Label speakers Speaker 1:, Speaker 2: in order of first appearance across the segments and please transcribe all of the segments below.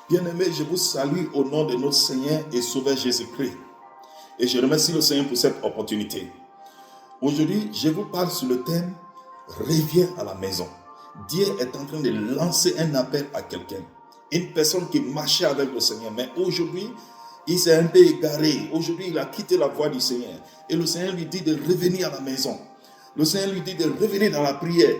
Speaker 1: Bien-aimés, je vous salue au nom de notre Seigneur et Sauveur Jésus-Christ. Et je remercie le Seigneur pour cette opportunité. Aujourd'hui, je vous parle sur le thème « Reviens à la maison ». Dieu est en train de lancer un appel à quelqu'un. Une personne qui marchait avec le Seigneur, mais aujourd'hui, il s'est un peu égaré. Aujourd'hui, il a quitté la voie du Seigneur. Et le Seigneur lui dit de revenir à la maison. Le Seigneur lui dit de revenir dans la prière,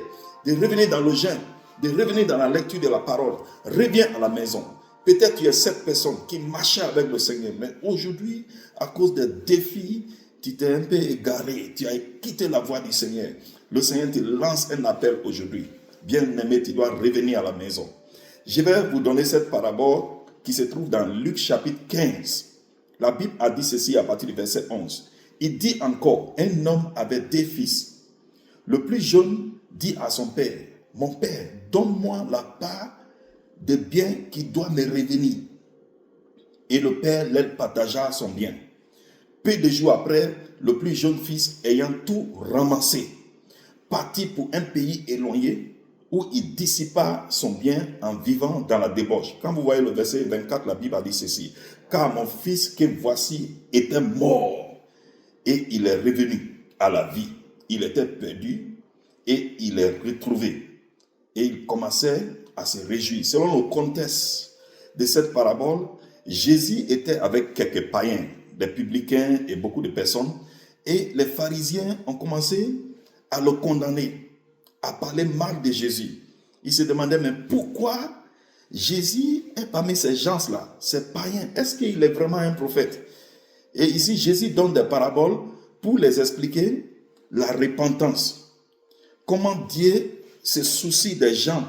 Speaker 1: de revenir dans le jeûne, de revenir dans la lecture de la parole. Reviens à la maison. Peut-être tu es cette personne qui marchait avec le Seigneur, mais aujourd'hui, à cause des défis, tu t'es un peu égaré, tu as quitté la voie du Seigneur. Le Seigneur te lance un appel aujourd'hui. Bien-aimé, tu dois revenir à la maison. Je vais vous donner cette parabole qui se trouve dans Luc chapitre 15. La Bible a dit ceci à partir du verset 11. Il dit encore, un homme avait 2 fils. Le plus jeune dit à son père, « Mon père, donne-moi la part de bien qui doit me revenir. » Et le père leur partagea son bien. Peu de jours après, le plus jeune fils, ayant tout ramassé, partit pour un pays éloigné où il dissipa son bien en vivant dans la débauche. Quand vous voyez le verset 24, la Bible a dit ceci. « Car mon fils que voici était mort et il est revenu à la vie. Il était perdu et il est retrouvé. » Et il commençait à se réjouir. Selon le contexte de cette parabole, Jésus était avec quelques païens, des publicains et beaucoup de personnes. Et les pharisiens ont commencé à le condamner, à parler mal de Jésus. Ils se demandaient, mais pourquoi Jésus est parmi ces gens-là, ces païens? Est-ce qu'il est vraiment un prophète? Et ici, Jésus donne des paraboles pour les expliquer la repentance. Comment Dieu se soucie des gens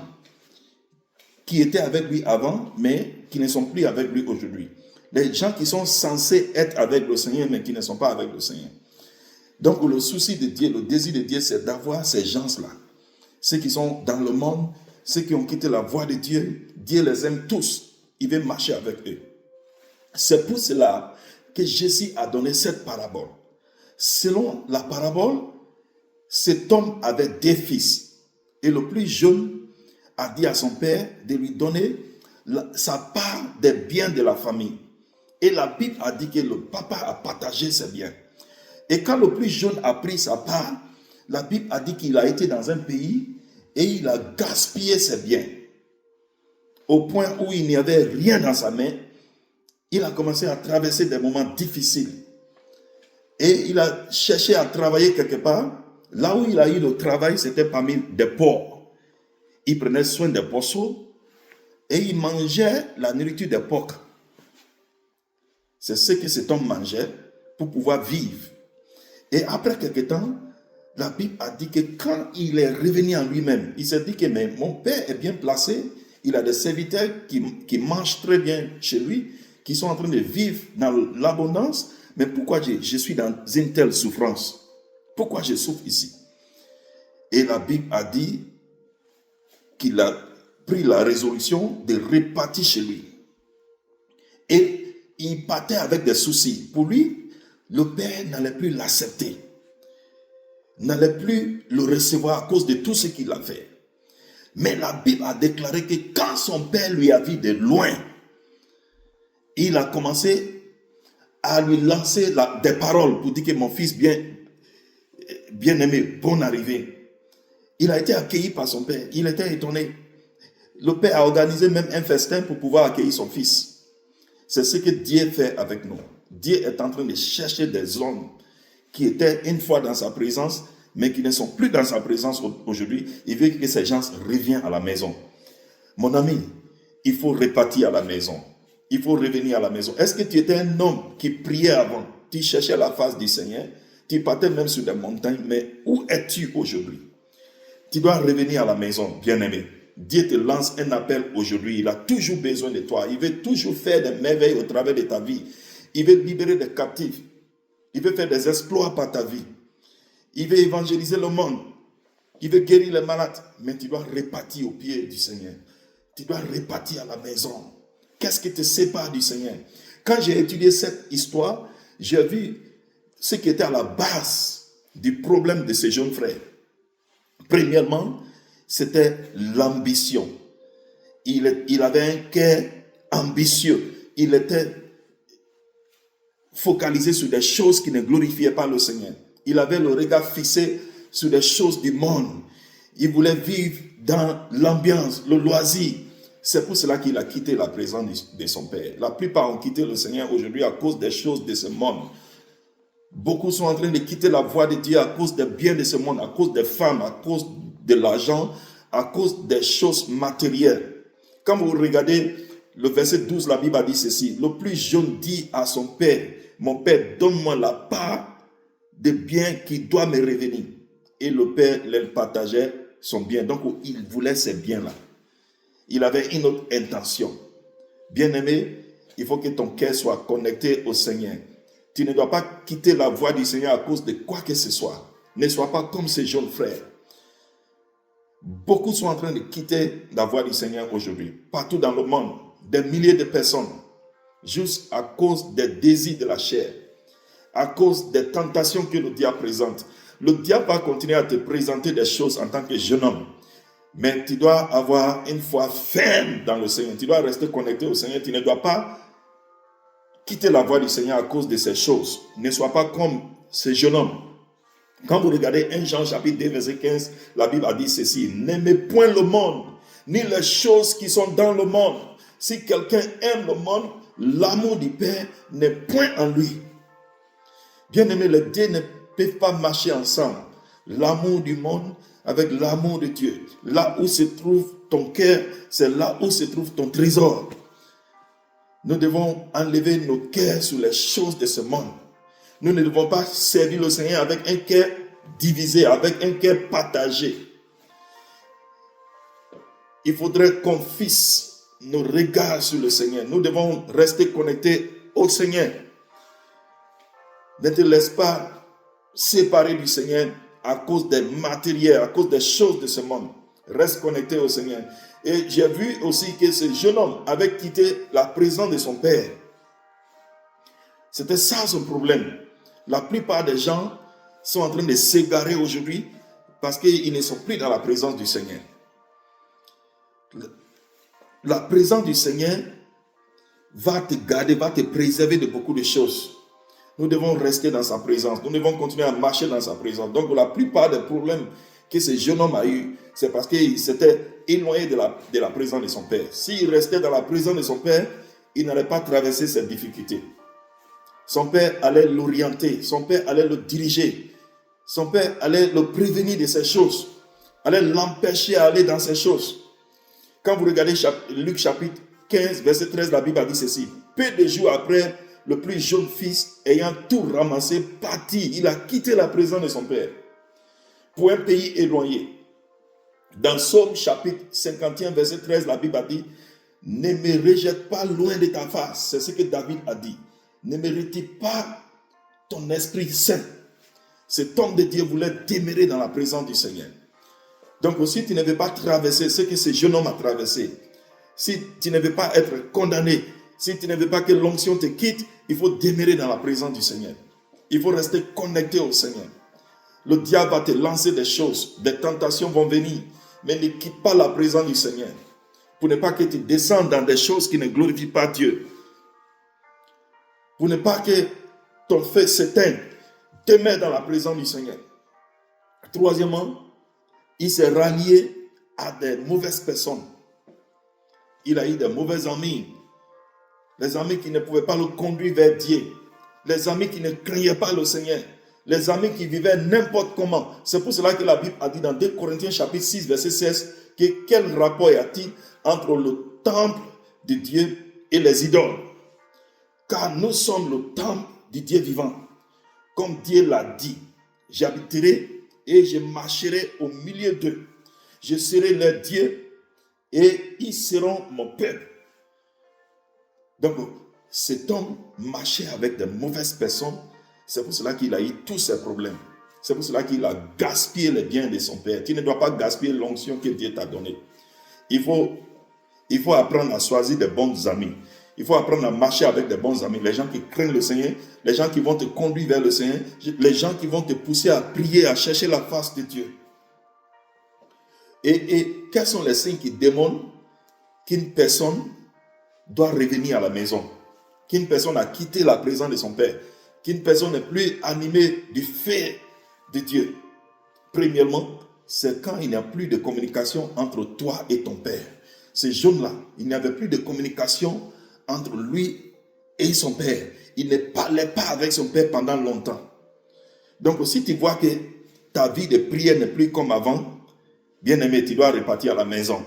Speaker 1: qui étaient avec lui avant, mais qui ne sont plus avec lui aujourd'hui. Les gens qui sont censés être avec le Seigneur, mais qui ne sont pas avec le Seigneur. Donc le souci de Dieu, le désir de Dieu, c'est d'avoir ces gens-là. Ceux qui sont dans le monde, ceux qui ont quitté la voie de Dieu, Dieu les aime tous. Il veut marcher avec eux. C'est pour cela que Jésus a donné cette parabole. Selon la parabole, cet homme avait 2 fils. Et le plus jeune a dit à son père de lui donner sa part des biens de la famille. Et la Bible a dit que le papa a partagé ses biens. Et quand le plus jeune a pris sa part, la Bible a dit qu'il a été dans un pays et il a gaspillé ses biens. Au point où il n'y avait rien dans sa main, il a commencé à traverser des moments difficiles. Et il a cherché à travailler quelque part. Là où il a eu le travail, c'était parmi des porcs. Il prenait soin des porceaux et il mangeait la nourriture des porcs. C'est ce que cet homme mangeait pour pouvoir vivre. Et après quelque temps, la Bible a dit que quand il est revenu en lui-même, il s'est dit que mais mon père est bien placé, il a des serviteurs qui mangent très bien chez lui, qui sont en train de vivre dans l'abondance, mais pourquoi je suis dans une telle souffrance? Pourquoi je souffre ici? Et la Bible a dit qu'il a pris la résolution de repartir chez lui. Et il partait avec des soucis. Pour lui, le père n'allait plus l'accepter, n'allait plus le recevoir à cause de tout ce qu'il a fait. Mais la Bible a déclaré que quand son père lui a vu de loin, il a commencé à lui lancer des paroles pour dire que mon fils bien-aimé, bonne arrivée. Il a été accueilli par son père. Il était étonné. Le père a organisé même un festin pour pouvoir accueillir son fils. C'est ce que Dieu fait avec nous. Dieu est en train de chercher des hommes qui étaient une fois dans sa présence, mais qui ne sont plus dans sa présence aujourd'hui. Il veut que ces gens reviennent à la maison. Mon ami, il faut repartir à la maison. Il faut revenir à la maison. Est-ce que tu étais un homme qui priait avant? Tu cherchais la face du Seigneur? Tu partais même sur des montagnes, mais où es-tu aujourd'hui? Tu dois revenir à la maison, bien-aimé. Dieu te lance un appel aujourd'hui. Il a toujours besoin de toi. Il veut toujours faire des merveilles au travers de ta vie. Il veut libérer des captifs. Il veut faire des exploits par ta vie. Il veut évangéliser le monde. Il veut guérir les malades. Mais tu dois repartir au pied du Seigneur. Tu dois repartir à la maison. Qu'est-ce qui te sépare du Seigneur? Quand j'ai étudié cette histoire, j'ai vu ce qui était à la base du problème de ces jeunes frères. Premièrement, c'était l'ambition. Il avait un cœur ambitieux. Il était focalisé sur des choses qui ne glorifiaient pas le Seigneur. Il avait le regard fixé sur des choses du monde. Il voulait vivre dans l'ambiance, le loisir. C'est pour cela qu'il a quitté la présence de son Père. La plupart ont quitté le Seigneur aujourd'hui à cause des choses de ce monde. Beaucoup sont en train de quitter la voie de Dieu à cause des biens de ce monde, à cause des femmes, à cause de l'argent, à cause des choses matérielles. Quand vous regardez le verset 12, la Bible a dit ceci. Le plus jeune dit à son père, mon père, donne-moi la part des biens qui doivent me revenir. Et le père leur partageait son bien. Donc, il voulait ces biens-là. Il avait une autre intention. Bien-aimé, il faut que ton cœur soit connecté au Seigneur. Tu ne dois pas quitter la voie du Seigneur à cause de quoi que ce soit. Ne sois pas comme ces jeunes frères. Beaucoup sont en train de quitter la voie du Seigneur aujourd'hui. Partout dans le monde, des milliers de personnes, juste à cause des désirs de la chair, à cause des tentations que le diable présente. Le diable va continuer à te présenter des choses en tant que jeune homme. Mais tu dois avoir une foi ferme dans le Seigneur. Tu dois rester connecté au Seigneur. Tu ne dois pas quitter la voie du Seigneur à cause de ces choses. Ne sois pas comme ce jeune homme. Quand vous regardez 1 Jean chapitre 2 verset 15, la Bible a dit ceci. N'aimez point le monde, ni les choses qui sont dans le monde. Si quelqu'un aime le monde, l'amour du Père n'est point en lui. Bien-aimés, les deux ne peuvent pas marcher ensemble. L'amour du monde avec l'amour de Dieu. Là où se trouve ton cœur, c'est là où se trouve ton trésor. Nous devons enlever nos cœurs sur les choses de ce monde. Nous ne devons pas servir le Seigneur avec un cœur divisé, avec un cœur partagé. Il faudrait qu'on fixe nos regards sur le Seigneur. Nous devons rester connectés au Seigneur. Ne te laisse pas séparer du Seigneur à cause des matériels, à cause des choses de ce monde. Reste connecté au Seigneur. Et j'ai vu aussi que ce jeune homme avait quitté la présence de son père. C'était ça son problème. La plupart des gens sont en train de s'égarer aujourd'hui parce qu'ils ne sont plus dans la présence du Seigneur. La présence du Seigneur va te garder, va te préserver de beaucoup de choses. Nous devons rester dans sa présence. Nous devons continuer à marcher dans sa présence. Donc la plupart des problèmes que ce jeune homme a eu, c'est parce qu'il s'était éloigné de la présence de son père. S'il restait dans la présence de son père, il n'allait pas traverser cette difficulté. Son père allait l'orienter, son père allait le diriger, son père allait le prévenir de ces choses, allait l'empêcher à aller dans ces choses. Quand vous regardez Luc chapitre 15, verset 13, la Bible a dit ceci. Peu de jours après, le plus jeune fils, ayant tout ramassé, partit. Il a quitté la présence de son père pour un pays éloigné. Dans Psaume chapitre 51, verset 13, la Bible a dit, ne me rejette pas loin de ta face. C'est ce que David a dit. Ne me retire pas ton Esprit Saint. Cet homme de Dieu voulait demeurer dans la présence du Seigneur. Donc si tu ne veux pas traverser ce que ce jeune homme a traversé, si tu ne veux pas être condamné, si tu ne veux pas que l'onction te quitte, il faut demeurer dans la présence du Seigneur. Il faut rester connecté au Seigneur. Le diable va te lancer des choses, des tentations vont venir, mais ne quitte pas la présence du Seigneur. Pour ne pas que tu descendes dans des choses qui ne glorifient pas Dieu. Pour ne pas que ton feu s'éteigne, demeure dans la présence du Seigneur. Troisièmement, il s'est rallié à des mauvaises personnes. Il a eu des mauvais amis. Les amis qui ne pouvaient pas le conduire vers Dieu. Les amis qui ne craignaient pas le Seigneur. Les amis qui vivaient n'importe comment. C'est pour cela que la Bible a dit dans 2 Corinthiens chapitre 6, verset 16, que quel rapport y a-t-il entre le temple de Dieu et les idoles? Car nous sommes le temple du Dieu vivant. Comme Dieu l'a dit, j'habiterai et je marcherai au milieu d'eux. Je serai leur Dieu et ils seront mon peuple. Donc, cet homme marchait avec de mauvaises personnes. C'est pour cela qu'il a eu tous ces problèmes. C'est pour cela qu'il a gaspillé les biens de son père. Tu ne dois pas gaspiller l'onction que Dieu t'a donnée. Il faut apprendre à choisir de bons amis. Il faut apprendre à marcher avec de bons amis. Les gens qui craignent le Seigneur, les gens qui vont te conduire vers le Seigneur, les gens qui vont te pousser à prier, à chercher la face de Dieu. Et quels sont les signes qui démontrent qu'une personne doit revenir à la maison. Qu'une personne a quitté la présence de son Père. Qu'une personne n'est plus animée du fait de Dieu. Premièrement, c'est quand il n'y a plus de communication entre toi et ton Père. Ces jeunes-là, il n'y avait plus de communication entre lui et son Père. Il ne parlait pas avec son Père pendant longtemps. Donc, si tu vois que ta vie de prière n'est plus comme avant, bien-aimé, tu dois repartir à la maison.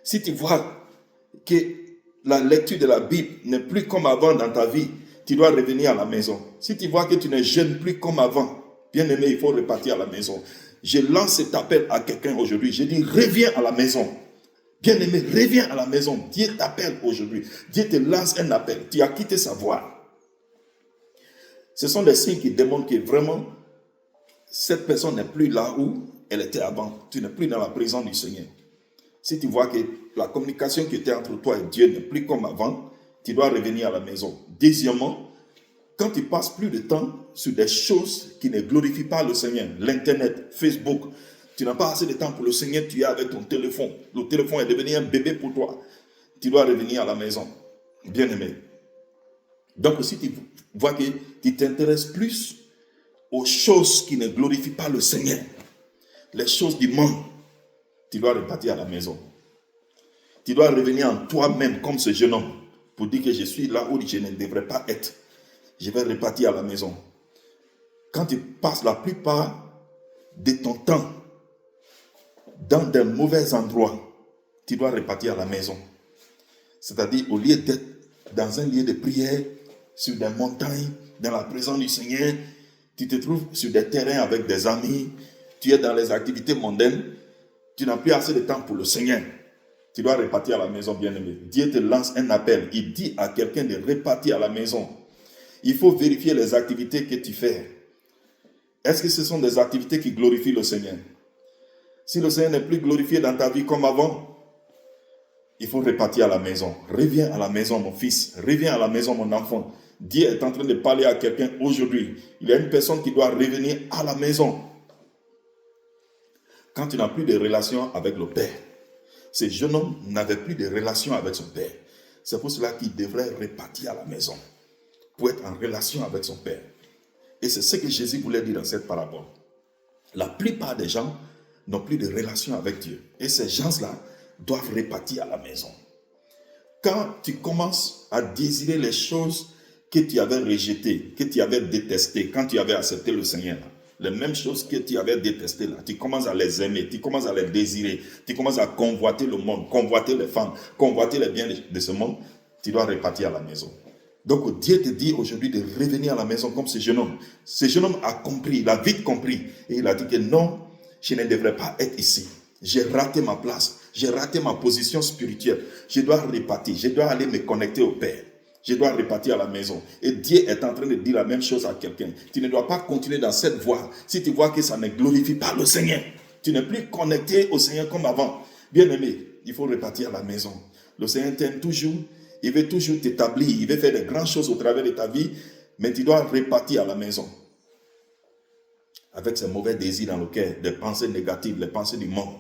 Speaker 1: Si tu vois que la lecture de la Bible n'est plus comme avant dans ta vie, tu dois revenir à la maison. Si tu vois que tu ne jeûnes plus comme avant, bien-aimé, il faut repartir à la maison. Je lance cet appel à quelqu'un aujourd'hui. Je dis, reviens à la maison. Bien-aimé, reviens à la maison. Dieu t'appelle aujourd'hui. Dieu te lance un appel. Tu as quitté sa voie. Ce sont des signes qui démontrent que vraiment, cette personne n'est plus là où elle était avant. Tu n'es plus dans la présence du Seigneur. Si tu vois que la communication qui était entre toi et Dieu n'est plus comme avant, tu dois revenir à la maison. Deuxièmement, quand tu passes plus de temps sur des choses qui ne glorifient pas le Seigneur, l'Internet, Facebook, tu n'as pas assez de temps pour le Seigneur, tu es avec ton téléphone. Le téléphone est devenu un bébé pour toi. Tu dois revenir à la maison. Bien-aimé. Donc, si tu vois que tu t'intéresses plus aux choses qui ne glorifient pas le Seigneur, les choses du monde, tu dois repartir à la maison. Tu dois revenir en toi-même comme ce jeune homme pour dire que je suis là où je ne devrais pas être. Je vais repartir à la maison. Quand tu passes la plupart de ton temps dans de mauvais endroits, tu dois repartir à la maison. C'est-à-dire, au lieu d'être dans un lieu de prière, sur des montagnes, dans la présence du Seigneur, tu te trouves sur des terrains avec des amis, tu es dans les activités mondaines, tu n'as plus assez de temps pour le Seigneur. Tu dois repartir à la maison, bien-aimé. Dieu te lance un appel. Il dit à quelqu'un de repartir à la maison. Il faut vérifier les activités que tu fais. Est-ce que ce sont des activités qui glorifient le Seigneur? Si le Seigneur n'est plus glorifié dans ta vie comme avant, il faut repartir à la maison. Reviens à la maison, mon fils. Reviens à la maison, mon enfant. Dieu est en train de parler à quelqu'un aujourd'hui. Il y a une personne qui doit revenir à la maison. Quand tu n'as plus de relation avec le Père, ce jeune homme n'avait plus de relation avec son Père. C'est pour cela qu'il devrait repartir à la maison pour être en relation avec son Père. Et c'est ce que Jésus voulait dire dans cette parabole. La plupart des gens n'ont plus de relation avec Dieu. Et ces gens-là doivent repartir à la maison. Quand tu commences à désirer les choses que tu avais rejetées, que tu avais détestées, quand tu avais accepté le Seigneur, les mêmes choses que tu avais détestées là, tu commences à les aimer, tu commences à les désirer, tu commences à convoiter le monde, convoiter les femmes, convoiter les biens de ce monde, tu dois repartir à la maison. Donc Dieu te dit aujourd'hui de revenir à la maison comme ce jeune homme. Ce jeune homme a compris, il a vite compris. Et il a dit que non, je ne devrais pas être ici. J'ai raté ma place, j'ai raté ma position spirituelle. Je dois repartir, je dois aller me connecter au Père. Je dois repartir à la maison. Et Dieu est en train de dire la même chose à quelqu'un. Tu ne dois pas continuer dans cette voie si tu vois que ça ne glorifie pas le Seigneur. Tu n'es plus connecté au Seigneur comme avant. Bien-aimé, il faut repartir à la maison. Le Seigneur t'aime toujours. Il veut toujours t'établir. Il veut faire de grandes choses au travers de ta vie. Mais tu dois repartir à la maison. Avec ces mauvais désirs dans le cœur, des pensées négatives, les pensées du monde.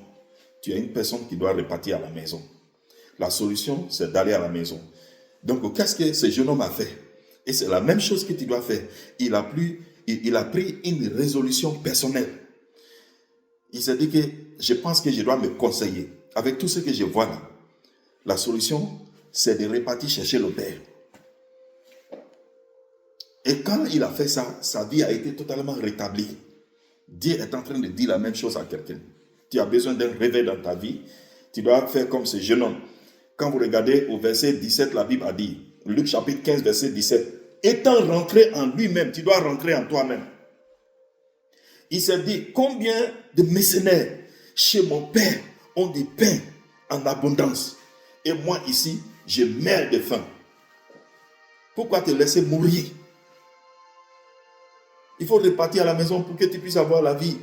Speaker 1: Tu es une personne qui doit repartir à la maison. La solution, c'est d'aller à la maison. Donc, qu'est-ce que ce jeune homme a fait? Et c'est la même chose que tu dois faire. Il a pris une résolution personnelle. Il s'est dit que je pense que je dois me conseiller. Avec tout ce que je vois là, la solution, c'est de repartir chercher le Père. Et quand il a fait ça, sa vie a été totalement rétablie. Dieu est en train de dire la même chose à quelqu'un. Tu as besoin d'un réveil dans ta vie. Tu dois faire comme ce jeune homme. Quand vous regardez au verset 17, la Bible a dit, Luc chapitre 15, verset 17, étant rentré en lui-même, tu dois rentrer en toi-même. Il s'est dit, combien de mercenaires chez mon Père ont des pains en abondance. Et moi ici, je meurs de faim. Pourquoi te laisser mourir? Il faut repartir à la maison pour que tu puisses avoir la vie.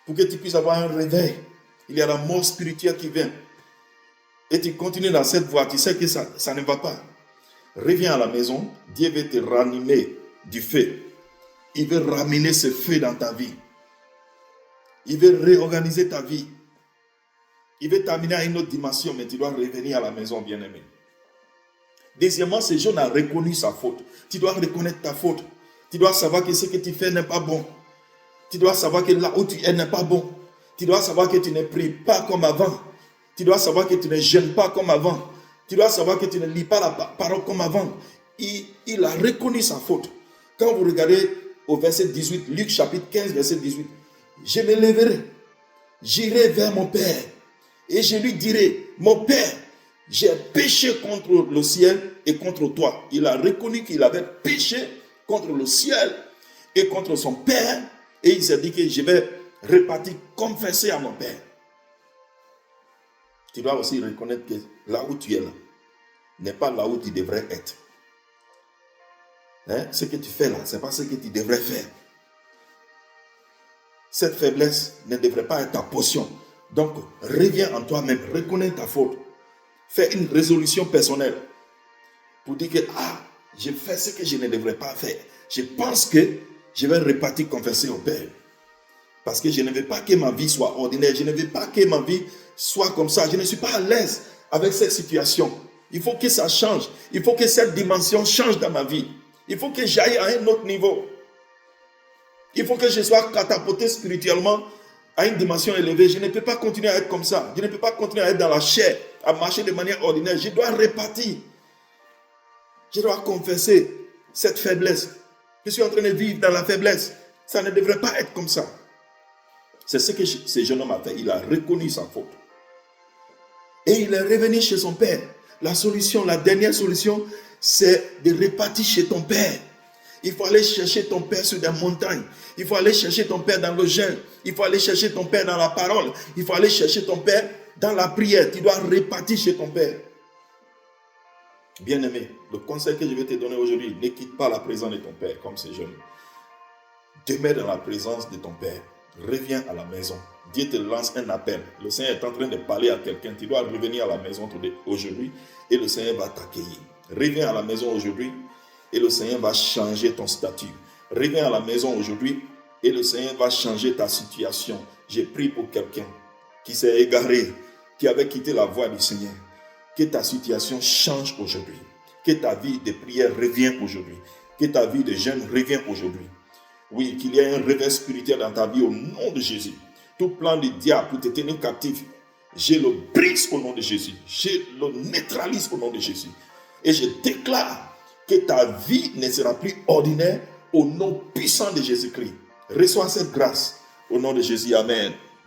Speaker 1: Pour que tu puisses avoir un réveil. Il y a la mort spirituelle qui vient. Et tu continues dans cette voie, tu sais que ça ne va pas. Reviens à la maison, Dieu veut te ranimer du feu. Il veut ramener ce feu dans ta vie. Il veut réorganiser ta vie. Il veut t'amener à une autre dimension, mais tu dois revenir à la maison, bien-aimé. Deuxièmement, ce jeune a reconnu sa faute. Tu dois reconnaître ta faute. Tu dois savoir que ce que tu fais n'est pas bon. Tu dois savoir que là où tu es n'est pas bon. Tu dois savoir que tu ne pries pas comme avant. Tu dois savoir que tu ne jeûnes pas comme avant. Tu dois savoir que tu ne lis pas la parole comme avant. Il a reconnu sa faute. Quand vous regardez au verset 18, Luc chapitre 15, verset 18, je me lèverai, j'irai vers mon Père et je lui dirai, mon Père, j'ai péché contre le ciel et contre toi. Il a reconnu qu'il avait péché contre le ciel et contre son Père et il s'est dit que je vais repartir confesser à mon Père. Tu dois aussi reconnaître que là où tu es là n'est pas là où tu devrais être. Ce que tu fais là, ce n'est pas ce que tu devrais faire. Cette faiblesse ne devrait pas être ta portion. Donc, reviens en toi-même, reconnais ta faute. Fais une résolution personnelle pour dire que je fais ce que je ne devrais pas faire. Je pense que je vais repartir confesser au Père. Parce que je ne veux pas que ma vie soit ordinaire. Je ne veux pas que ma vie soit comme ça. Je ne suis pas à l'aise avec cette situation. Il faut que ça change. Il faut que cette dimension change dans ma vie. Il faut que j'aille à un autre niveau. Il faut que je sois catapulté spirituellement à une dimension élevée. Je ne peux pas continuer à être comme ça. Je ne peux pas continuer à être dans la chair, à marcher de manière ordinaire. Je dois repartir. Je dois confesser cette faiblesse. Je suis en train de vivre dans la faiblesse. Ça ne devrait pas être comme ça. C'est ce que ce jeune homme a fait. Il a reconnu sa faute. Et il est revenu chez son père. La solution, la dernière solution, c'est de repartir chez ton père. Il faut aller chercher ton père sur des montagnes. Il faut aller chercher ton père dans le jeûne. Il faut aller chercher ton père dans la parole. Il faut aller chercher ton père dans la prière. Tu dois repartir chez ton père. Bien-aimé, le conseil que je vais te donner aujourd'hui, ne quitte pas la présence de ton père comme ces jeunes. Demeure dans la présence de ton père. Reviens à la maison. Dieu te lance un appel. Le Seigneur est en train de parler à quelqu'un. Tu dois revenir à la maison aujourd'hui et le Seigneur va t'accueillir. Reviens à la maison aujourd'hui et le Seigneur va changer ton statut. Reviens à la maison aujourd'hui et le Seigneur va changer ta situation. J'ai prié pour quelqu'un qui s'est égaré, qui avait quitté la voie du Seigneur. Que ta situation change aujourd'hui. Que ta vie de prière revienne aujourd'hui. Que ta vie de jeûne revienne aujourd'hui. Oui, qu'il y ait un réveil spirituel dans ta vie au nom de Jésus. Tout plan du diable pour te tenir captif, je le brise au nom de Jésus. Je le neutralise au nom de Jésus. Et je déclare que ta vie ne sera plus ordinaire au nom puissant de Jésus-Christ. Reçois cette grâce au nom de Jésus. Amen.